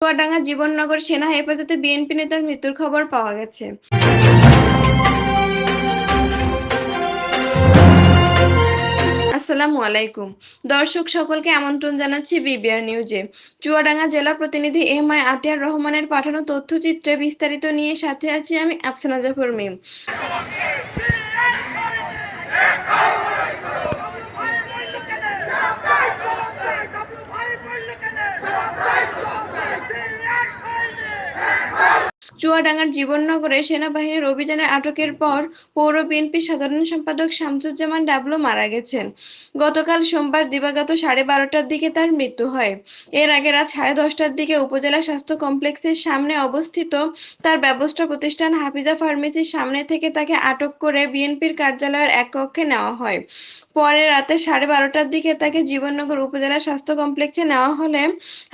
চুয়াডাঙ্গা জীবননগর সেনা হেফাজতে বিএনপি নেতার মৃত্যুর খবর পাওয়া গেছে। আসসালামু আলাইকুম দর্শক সকলকে আমন্ত্রণ জানাচ্ছি বিবিআর নিউজে। চুয়াডাঙ্গা জেলা প্রতিনিধি এম.আই. আতিয়ার রহমানের পাঠানো তথ্যচিত্রে বিস্তারিত নিয়ে সাথে আছি আমি আফসানা জাফর মিম। চুয়াডাঙ্গার জীবননগরে সেনাবাহিনীর অভিযানে আটকের পর পৌর বিএনপির সাধারণ সম্পাদক শামসুজ্জামান ডাবলু মারা গেছেন। গতকাল সোমবার দিবাগত 12:30টার দিকে তার মৃত্যু হয়। এর আগে রাত 10:30টার দিকে উপজেলা স্বাস্থ্য কমপ্লেক্সের সামনে অবস্থিত তার ব্যবসা প্রতিষ্ঠান হাফিজা ফার্মেসির সামনে থেকে তাকে আটক করে বিএনপির কার্যালয়ের এক কক্ষে নেওয়া হয়। পরে রাতে 12:30টার দিকে তাকে জীবননগর উপজেলা স্বাস্থ্য কমপ্লেক্সে নেওয়া হলে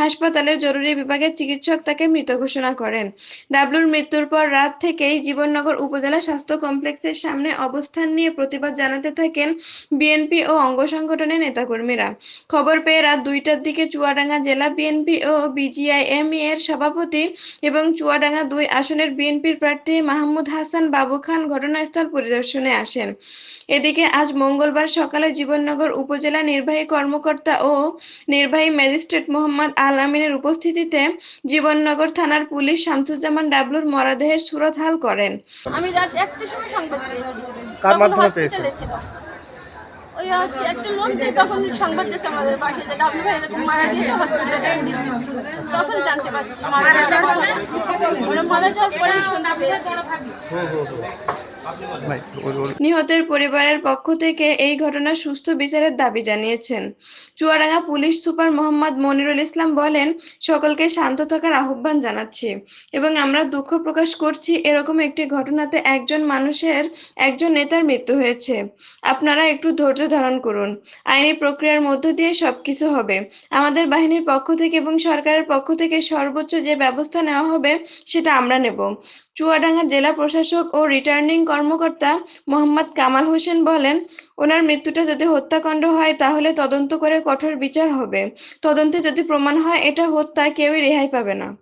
হাসপাতালের জরুরি বিভাগের চিকিৎসক তাকে মৃত ঘোষণা করেন। ডাবলুর মৃত্যুর পর রাত থেকেই জীবননগর উপজেলা স্বাস্থ্য কমপ্লেক্সের সামনে অবস্থান নিয়ে প্রতিবাদ জানাতে থাকেন বিএনপি ও অঙ্গ সংগঠনের নেতাকর্মীরা। খবর পেয়ে রাত 2টার দিকে চুয়াডাঙ্গা জেলা বিএনপি ও বিজিআইএমই এর সভাপতি এবং চুয়াডাঙ্গা 2 আসনের বিএনপির প্রার্থী মাহমুদ হাসান বাবু খান ঘটনাস্থল পরিদর্শনে আসেন। এদিকে আজ মঙ্গলবার সকালে জীবননগর উপজেলা নির্বাহী কর্মকর্তা ও নির্বাহী ম্যাজিস্ট্রেট মোহাম্মদ আল আমিনের উপস্থিতিতে জীবননগর থানার পুলিশ শামসুজ্জামান ডাবলুর মরদেহের সুরতহাল করেন। আমি রাত 1টার সময় সংবাদ পেয়েছি। কার তখন মাধ্যমে পেয়েছেন? হসপিটালে ছিলাম। ওই হচ্ছে একটা লোক দিয়ে তখন সংবাদ দিয়েছে আমাদের পাশে যে ডাবলু ভাই এরকম মারা গিয়েছে হসপিটালে। তখন জানতে পারছি মারা যাওয়ার পরে শুনতে পেয়েছি। নিহতের পরিবারের পক্ষ থেকে এই ঘটনার সুষ্ঠু বিচারের দাবি জানিয়েছেন। চুয়াডাঙ্গা পুলিশ সুপার মোহাম্মদ মনিরুল ইসলাম বলেন, সকলকে শান্ত থাকার আহ্বান জানাচ্ছি এবং আমরা দুঃখ প্রকাশ করছি এরকম একটি ঘটনাতে একজন নেতার মৃত্যু হয়েছে। আপনারা একটু ধৈর্য ধারণ করুন। আইনি প্রক্রিয়ার মধ্য দিয়ে সবকিছু হবে। আমাদের বাহিনীর পক্ষ থেকে এবং সরকারের পক্ষ থেকে সর্বোচ্চ যে ব্যবস্থা নেওয়া হবে সেটা আমরা নেব। চুয়াডাঙ্গা জেলা প্রশাসক ও রিটার্নিং কর্মকর্তা মোহাম্মদ কামাল হোসেন বলেন, ওনার মৃত্যুটা যদি হত্যাকাণ্ড হয় তাহলে তদন্ত করে কঠোর বিচার হবে। তদন্তে যদি প্রমাণ হয় এটা হত্যা, কেউই রেহাই পাবে না।